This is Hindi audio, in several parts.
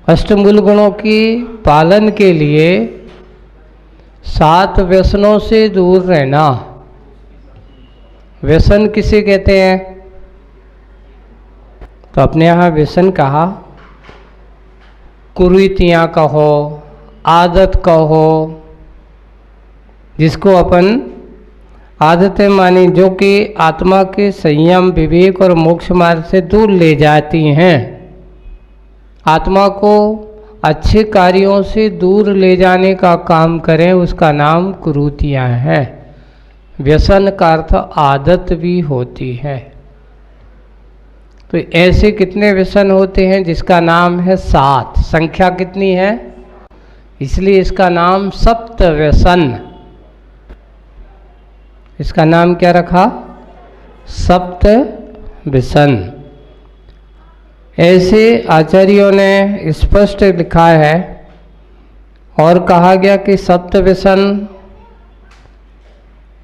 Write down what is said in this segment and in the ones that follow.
अष्टमूल गुणों की पालन के लिए 7 व्यसनों से दूर रहना। व्यसन किसे कहते हैं? तो अपने यहाँ व्यसन कहा, कुरीतियाँ कहो, आदत कहो, जिसको अपन आदतें मानी, जो कि आत्मा के संयम, विवेक और मोक्ष मार्ग से दूर ले जाती हैं, आत्मा को अच्छे कार्यों से दूर ले जाने का काम करें, उसका नाम कुरीतियाँ है। व्यसन का अर्थ आदत भी होती है। तो ऐसे कितने व्यसन होते हैं जिसका नाम है 7। संख्या कितनी है? इसलिए इसका नाम सप्त व्यसन। इसका नाम क्या रखा? सप्त व्यसन। ऐसे आचार्यों ने स्पष्ट लिखा है और कहा गया कि सप्त व्यसन,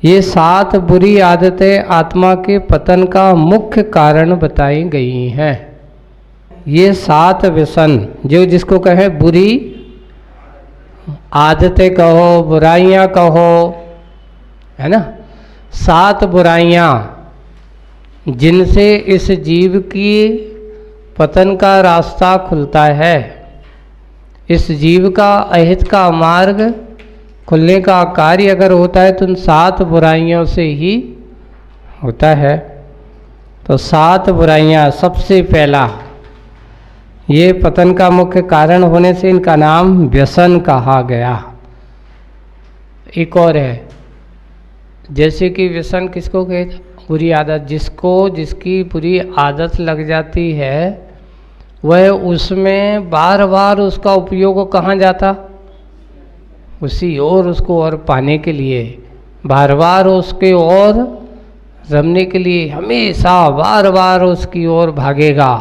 ये 7 बुरी आदतें आत्मा के पतन का मुख्य कारण बताई गई हैं। ये 7 व्यसन, जो जिसको कहे बुरी आदतें कहो, बुराइयां कहो, है ना, 7 बुराइयां जिनसे इस जीव की पतन का रास्ता खुलता है, इस जीव का अहित का मार्ग खुलने का कार्य अगर होता है तो उन 7 बुराइयों से ही होता है। तो 7 बुराइयां, सबसे पहला, ये पतन का मुख्य कारण होने से इनका नाम व्यसन कहा गया। एक और है, जैसे कि व्यसन किसको कहते? बुरी आदत। जिसकी बुरी आदत लग जाती है, वह उसमें बार बार उसका उपयोग कहाँ जाता? उसी और उसको और पाने के लिए, बार बार उसके और रमने के लिए हमेशा बार बार उसकी ओर भागेगा।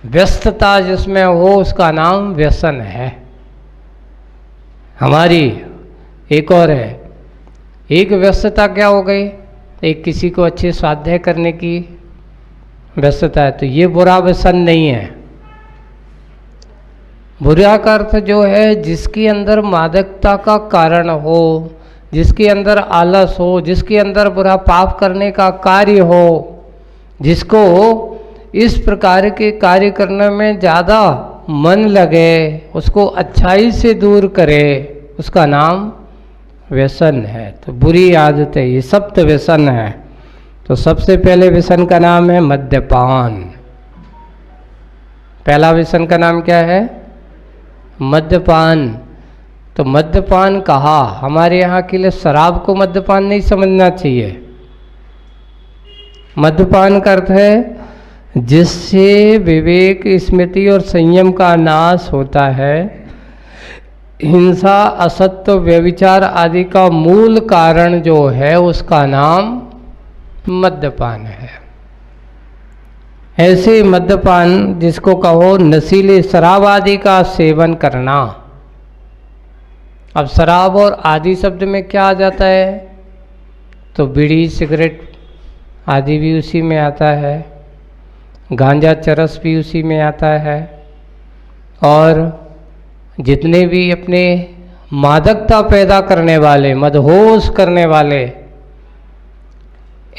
व्यस्तता जिसमें हो, उसका नाम व्यसन है हमारी। एक और है, एक व्यस्तता क्या हो गई? एक किसी को अच्छे स्वाध्याय करने की व्यस्तता है, तो ये बुरा व्यसन नहीं है। बुरा का अर्थ जो है, जिसके अंदर मादकता का कारण हो, जिसके अंदर आलस हो, जिसके अंदर बुरा पाप करने का कार्य हो, जिसको इस प्रकार के कार्य करने में ज़्यादा मन लगे, उसको अच्छाई से दूर करे, उसका नाम व्यसन है। तो बुरी आदतें, ये सप्त व्यसन है। तो सबसे पहले व्यसन का नाम है मद्यपान। पहला व्यसन का नाम क्या है? मद्यपान। तो मद्यपान कहा, हमारे यहाँ के लिए शराब को मद्यपान नहीं समझना चाहिए। मद्यपान का अर्थ है जिससे विवेक, स्मृति और संयम का नाश होता है। हिंसा, असत्य, व्यभिचार आदि का मूल कारण जो है, उसका नाम मद्यपान है। ऐसे मद्यपान, जिसको कहो नशीले शराब आदि का सेवन करना। अब शराब और आदि शब्द में क्या आ जाता है? तो बीड़ी, सिगरेट आदि भी उसी में आता है, गांजा, चरस भी उसी में आता है, और जितने भी अपने मादकता पैदा करने वाले, मदहोश करने वाले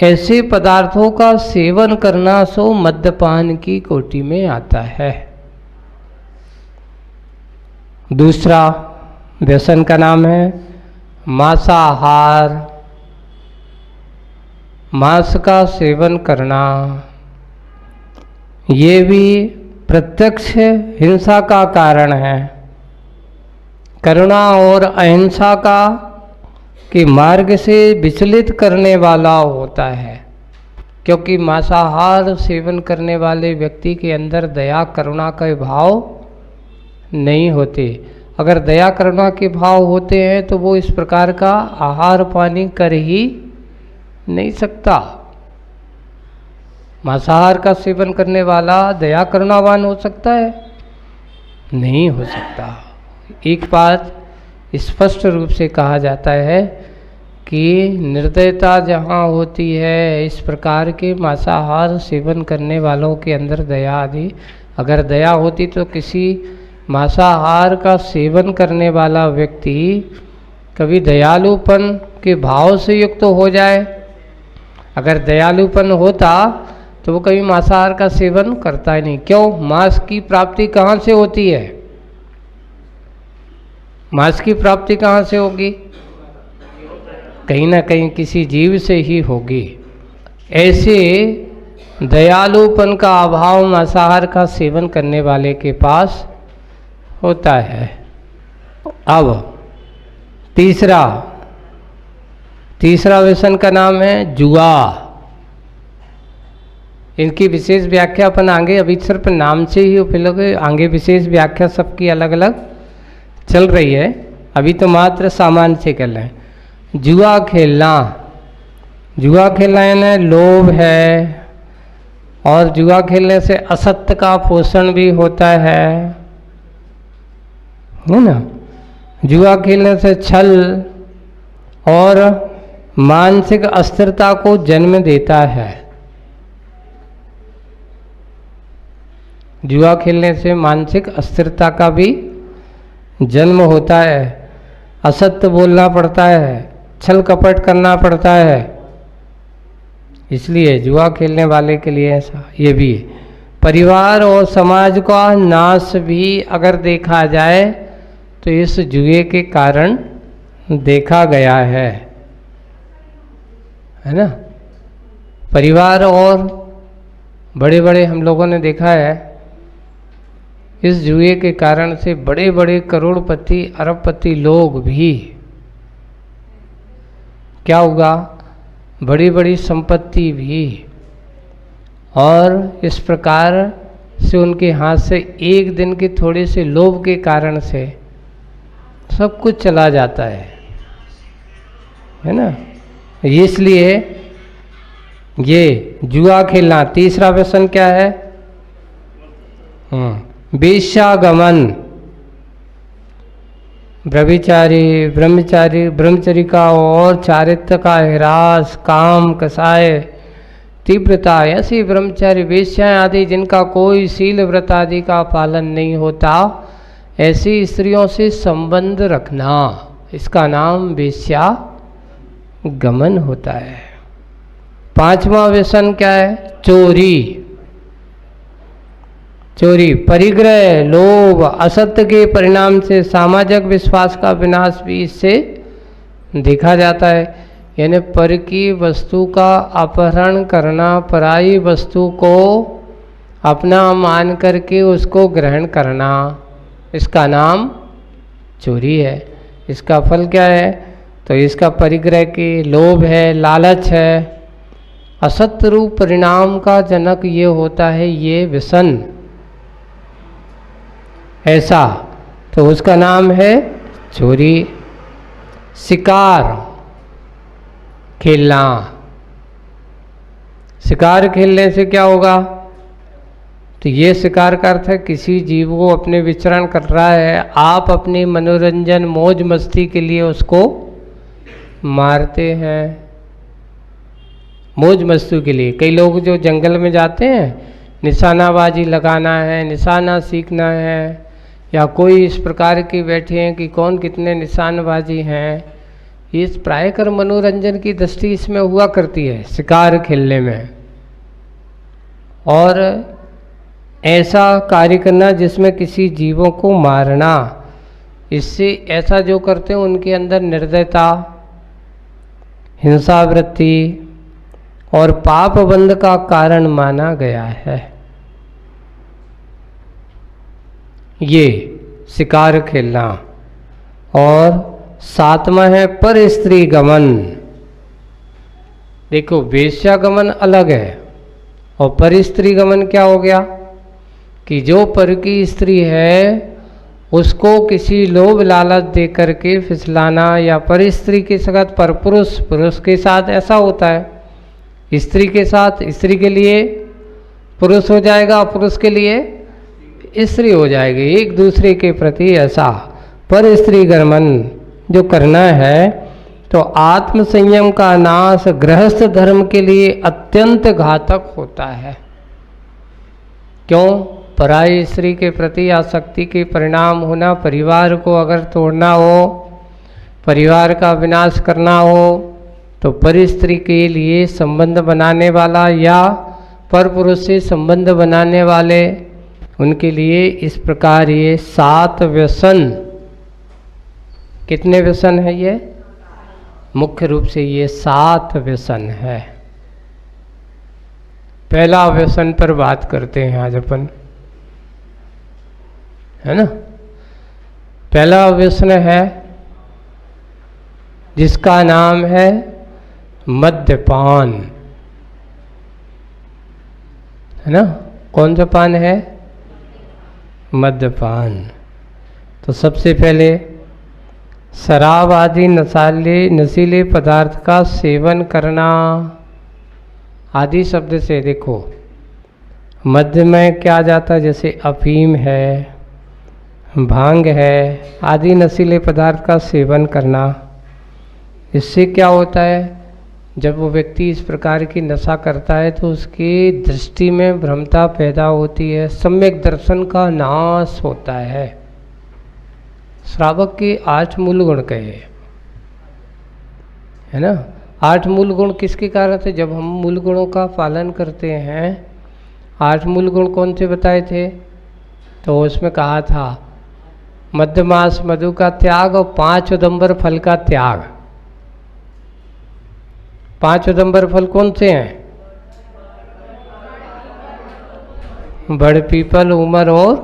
ऐसे पदार्थों का सेवन करना, सो मद्यपान की कोटि में आता है। दूसरा व्यसन का नाम है मांसाहार। मांस का सेवन करना, ये भी प्रत्यक्ष हिंसा का कारण है। करुणा और अहिंसा का के मार्ग से विचलित करने वाला होता है, क्योंकि मांसाहार सेवन करने वाले व्यक्ति के अंदर दया, करुणा के भाव नहीं होते। अगर दया, करुणा के भाव होते हैं तो वो इस प्रकार का आहार पानी कर ही नहीं सकता। मांसाहार का सेवन करने वाला दया करुणावान हो सकता है? नहीं हो सकता। एक बात स्पष्ट रूप से कहा जाता है कि निर्दयता जहाँ होती है, इस प्रकार के मांसाहार सेवन करने वालों के अंदर दया आदि, अगर दया होती तो किसी मांसाहार का सेवन करने वाला व्यक्ति कभी दयालुपन के भाव से युक्त तो हो जाए। अगर दयालुपन होता तो वो कभी मांसाहार का सेवन करता ही नहीं। क्यों? मांस की प्राप्ति कहाँ से होती है? मांस की प्राप्ति कहाँ से होगी? कहीं ना कहीं किसी जीव से ही होगी। ऐसे दयालुपन का अभाव मांसाहार का सेवन करने वाले के पास होता है। अब तीसरा व्यसन का नाम है जुआ। इनकी विशेष व्याख्या अपन आगे, अभी सिर्फ नाम से ही उपयोग, आगे विशेष व्याख्या सबकी अलग अलग चल रही है, अभी तो मात्र सामान्य से कर रहे हैं। जुआ खेलना यानी लोभ है, और जुआ खेलने से असत्य का पोषण भी होता है ना। जुआ खेलने से छल और मानसिक अस्थिरता को जन्म देता है। जुआ खेलने से मानसिक अस्थिरता का भी जन्म होता है, असत्य बोलना पड़ता है, छल कपट करना पड़ता है। इसलिए जुआ खेलने वाले के लिए ऐसा ये भी है। परिवार और समाज का नाश भी अगर देखा जाए तो इस जुए के कारण देखा गया है ना। परिवार और बड़े बड़े हम लोगों ने देखा है, इस जुए के कारण से बड़े बड़े करोड़पति अरबपति लोग भी क्या होगा, बड़ी बड़ी संपत्ति भी, और इस प्रकार से उनके हाथ से एक दिन के थोड़े से लोभ के कारण से सब कुछ चला जाता है ना। इसलिए ये जुआ खेलना। तीसरा व्यसन क्या है? वेश्यागमन। ब्रह्मचारी का और चारित्र का ह्रास, काम, कसाय, तीव्रता। ऐसी ब्रह्मचारी वेश्याएं आदि जिनका कोई शील व्रत आदि का पालन नहीं होता, ऐसी स्त्रियों से संबंध रखना, इसका नाम वेश्यागमन होता है। पांचवा व्यसन क्या है? चोरी, परिग्रह, लोभ, असत्य के परिणाम से सामाजिक विश्वास का विनाश भी इससे देखा जाता है। यानी पर की वस्तु का अपहरण करना, पराई वस्तु को अपना मान करके उसको ग्रहण करना, इसका नाम चोरी है। इसका फल क्या है? तो इसका परिग्रह की लोभ है, लालच है। असत्य रूप परिणाम का जनक ये होता है ये व्यसन ऐसा, तो उसका नाम है चोरी। शिकार खेलना। शिकार खेलने से क्या होगा? तो ये शिकार का अर्थ है किसी जीव को अपने विचरण कर रहा है, आप अपने मनोरंजन मौज मस्ती के लिए उसको मारते हैं, मौज मस्ती के लिए। कई लोग जो जंगल में जाते हैं, निशानाबाजी लगाना है, निशाना सीखना है, या कोई इस प्रकार के बैठे हैं कि कौन कितने निशानबाजी हैं, इस प्रायकर मनोरंजन की दृष्टि इसमें हुआ करती है शिकार खेलने में। और ऐसा कार्य करना जिसमें किसी जीवों को मारना, इससे ऐसा जो करते हैं उनके अंदर निर्दयता, हिंसावृत्ति और पाप बंध का कारण माना गया है। ये शिकार खेलना। और सातवां है पर स्त्री गमन। देखो वेश्यागमन अलग है और पर स्त्री गमन क्या हो गया कि जो पर की स्त्री है उसको किसी लोभ लालच दे करके फिसलाना, या पर स्त्री के साथ पर पुरुष के साथ ऐसा होता है, स्त्री के साथ स्त्री के लिए पुरुष हो जाएगा, पुरुष के लिए स्त्री हो जाएगी, एक दूसरे के प्रति ऐसा पर स्त्री गमन जो करना है, तो आत्म संयम का नाश गृहस्थ धर्म के लिए अत्यंत घातक होता है। क्यों? पराई स्त्री के प्रति आसक्ति के परिणाम होना, परिवार को अगर तोड़ना हो, परिवार का विनाश करना हो, तो पर स्त्री के लिए संबंध बनाने वाला या पर पुरुष से संबंध बनाने वाले, उनके लिए इस प्रकार ये 7 व्यसन। कितने व्यसन है ये? मुख्य रूप से ये 7 व्यसन है। पहला व्यसन पर बात करते हैं आज अपन, है ना। पहला व्यसन है जिसका नाम है मद्यपान, है ना। कौन सा पान है? मद्यपान। तो सबसे पहले शराब आदि नशीले पदार्थ का सेवन करना। आदि शब्द से देखो, मध्य में क्या जाता है? जैसे अफीम है, भांग है, आदि नशीले पदार्थ का सेवन करना। इससे क्या होता है? जब वो व्यक्ति इस प्रकार की नशा करता है तो उसकी दृष्टि में भ्रमता पैदा होती है, सम्यक दर्शन का नाश होता है। श्रावक के 8 मूल गुण कहे, है ना। 8 मूल गुण किसके कारण थे? जब हम मूल गुणों का पालन करते हैं। 8 मूल गुण कौन से बताए थे? तो उसमें कहा था मध्यमास मधु का त्याग और 5 उदंबर फल का त्याग। 5 उदंबर फल कौन से हैं? बड़ पीपल, उमर और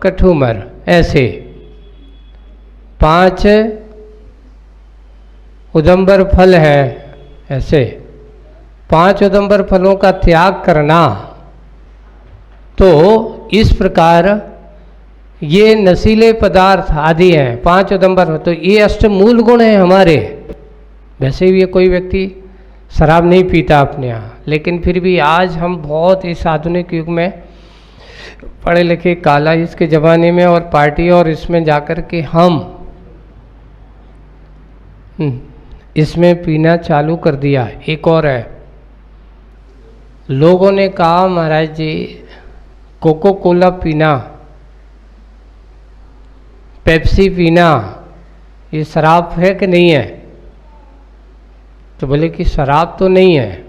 कठुमर। ऐसे 5 उदंबर फल है। ऐसे 5 उदंबर फलों का त्याग करना। तो इस प्रकार ये नशीले पदार्थ आदि हैं, 5 उदंबर। तो ये अष्टमूल गुण हैं हमारे। वैसे भी ये कोई व्यक्ति शराब नहीं पीता अपने यहाँ, लेकिन फिर भी आज हम बहुत इस आधुनिक युग में पढ़े लिखे काला इसके ज़माने में और पार्टी और इसमें जाकर के हम इसमें पीना चालू कर दिया। एक और है, लोगों ने कहा महाराज जी कोको कोला पीना, पेप्सी पीना, ये शराब है कि नहीं है? तो बोले कि शराब तो नहीं है,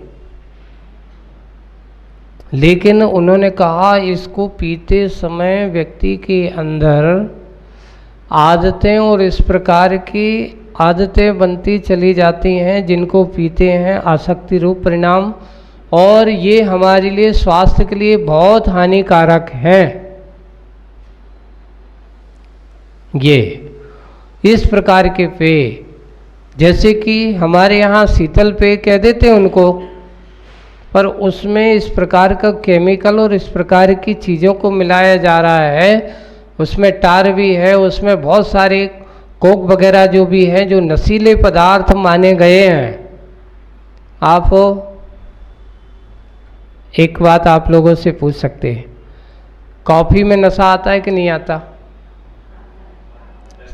लेकिन उन्होंने कहा इसको पीते समय व्यक्ति के अंदर आदतें और इस प्रकार की आदतें बनती चली जाती हैं जिनको पीते हैं आसक्ति रूप परिणाम, और ये हमारे लिए स्वास्थ्य के लिए बहुत हानिकारक है। ये इस प्रकार के पेय, जैसे कि हमारे यहाँ शीतल पेय कह देते हैं उनको, पर उसमें इस प्रकार का केमिकल और इस प्रकार की चीज़ों को मिलाया जा रहा है। उसमें टार भी है, उसमें बहुत सारे कोक वगैरह जो भी हैं जो नशीले पदार्थ माने गए हैं। आप एक बात आप लोगों से पूछ सकते हैं, कॉफ़ी में नशा आता है कि नहीं आता?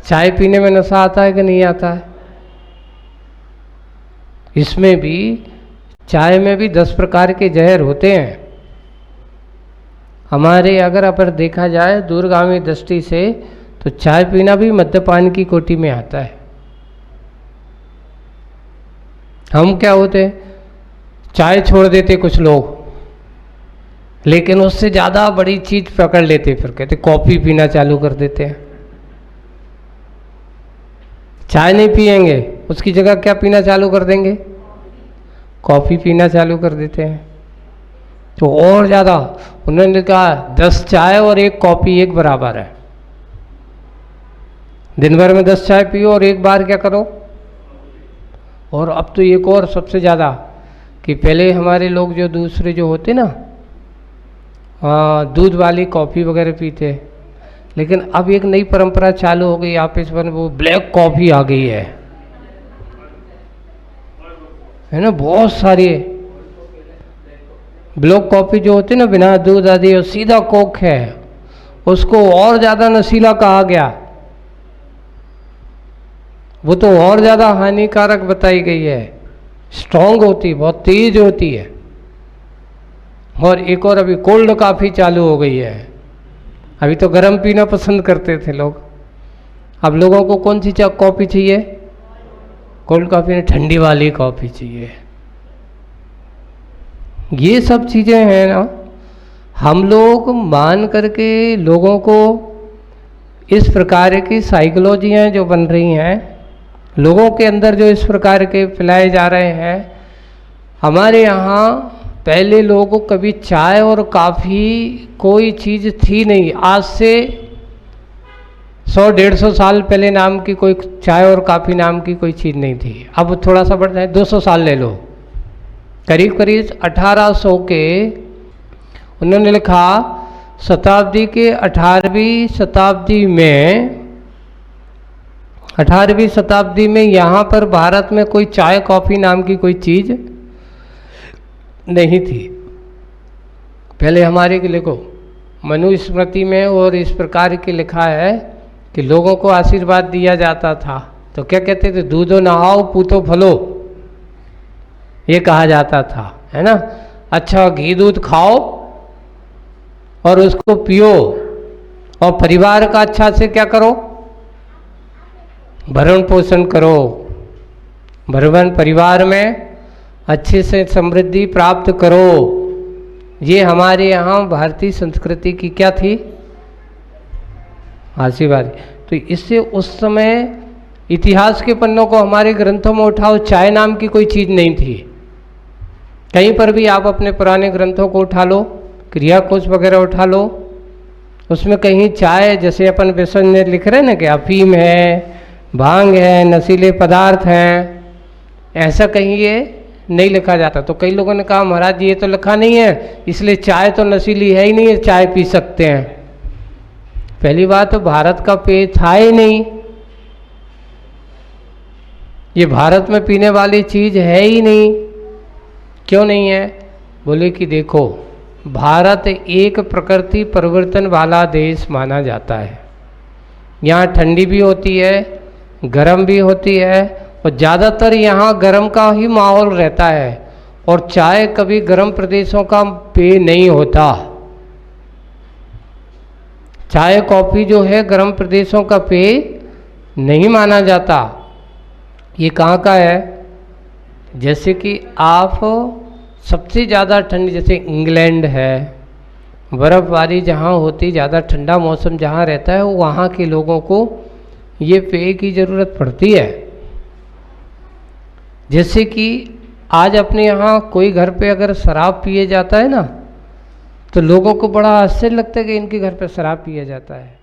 चाय पीने में नशा आता है कि नहीं आता है? इसमें भी, चाय में भी 10 प्रकार के जहर होते हैं। हमारे अगर अपर देखा जाए दूरगामी दृष्टि से, तो चाय पीना भी मद्यपान की कोटि में आता है। हम क्या होते, चाय छोड़ देते कुछ लोग, लेकिन उससे ज़्यादा बड़ी चीज़ पकड़ लेते, फिर कहते कॉफ़ी पीना चालू कर देते हैं। चाय नहीं पिएंगे, उसकी जगह क्या पीना चालू कर देंगे? कॉफ़ी पीना चालू कर देते हैं। तो और ज़्यादा उन्होंने कहा 10 चाय और 1 कॉफ़ी एक बराबर है। दिन भर में 10 चाय पियो और एक बार क्या करो। और अब तो एक और सबसे ज़्यादा कि पहले हमारे लोग जो दूसरे जो होते ना, दूध वाली कॉफ़ी वगैरह पीते, लेकिन अब एक नई परंपरा चालू हो गई आप इसमें, वो ब्लैक कॉफ़ी आ गई है ना। बहुत सारी ब्लैक कॉफ़ी जो होती है ना, बिना दूध आदि और सीधा कोक है, उसको और ज़्यादा नशीला कहा गया। वो तो और ज़्यादा हानिकारक बताई गई है, स्ट्रॉन्ग होती है, बहुत तेज होती है। और एक और अभी कोल्ड कॉफ़ी चालू हो गई है, अभी तो गर्म पीना पसंद करते थे लोग। अब लोगों को कौन सी कॉफ़ी चाहिए? कोल्ड कॉफ़ी नहीं, ठंडी वाली कॉफ़ी चाहिए। ये सब चीज़ें हैं ना, हम लोग मान करके लोगों को इस प्रकार की साइकोलॉजियाँ जो बन रही हैं, लोगों के अंदर जो इस प्रकार के फैलाए जा रहे हैं। हमारे यहाँ पहले लोगों को कभी चाय और काफ़ी कोई चीज़ थी नहीं। आज से 100-150 साल पहले नाम की कोई चाय और काफ़ी नाम की कोई चीज़ नहीं थी। अब थोड़ा सा बढ़ जाए, 200 साल ले लो, करीब करीब 1800 के उन्होंने लिखा, शताब्दी के 18वीं शताब्दी में यहाँ पर भारत में कोई चाय कॉफ़ी नाम की कोई चीज़ नहीं थी। पहले हमारे के लिखो मनुस्मृति में और इस प्रकार की लिखा है कि लोगों को आशीर्वाद दिया जाता था, तो क्या कहते थे? दूधो नहाओ पूतो फलो, ये कहा जाता था, है ना। अच्छा घी दूध खाओ और उसको पियो, और परिवार का अच्छा से क्या करो? भरण पोषण करो, भरण परिवार में अच्छे से समृद्धि प्राप्त करो। ये हमारे यहाँ भारतीय संस्कृति की क्या थी? आशीर्वाद। तो इससे उस समय इतिहास के पन्नों को हमारे ग्रंथों में उठाओ, चाय नाम की कोई चीज़ नहीं थी। कहीं पर भी आप अपने पुराने ग्रंथों को उठा लो, क्रिया कोश वगैरह उठा लो, उसमें कहीं चाय, जैसे अपन व्यसन में लिख रहे हैं ना कि अफीम है, भांग है, नशीले पदार्थ हैं, ऐसा कहीं ये नहीं लिखा जाता। तो कई लोगों ने कहा महाराज ये तो लिखा नहीं है, इसलिए चाय तो नशीली है ही नहीं है, चाय पी सकते हैं। पहली बात तो भारत का पेय था ही नहीं, ये भारत में पीने वाली चीज़ है ही नहीं। क्यों नहीं है? बोले कि देखो, भारत एक प्रकृति परिवर्तन वाला देश माना जाता है। यहाँ ठंडी भी होती है, गर्म भी होती है, और ज़्यादातर यहाँ गर्म का ही माहौल रहता है, और चाय कभी गर्म प्रदेशों का पेय नहीं होता। चाय कॉफ़ी जो है गर्म प्रदेशों का पेय नहीं माना जाता। ये कहाँ का है? जैसे कि आप सबसे ज़्यादा ठंडी, जैसे इंग्लैंड है, बर्फ़बारी जहाँ होती, ज़्यादा ठंडा मौसम जहाँ रहता है, वहाँ के लोगों को ये पेय की ज़रूरत पड़ती है। जैसे कि आज अपने यहाँ कोई घर पे अगर शराब पिए जाता है ना, तो लोगों को बड़ा आश्चर्य लगता है कि इनके घर पे शराब पिया जाता है।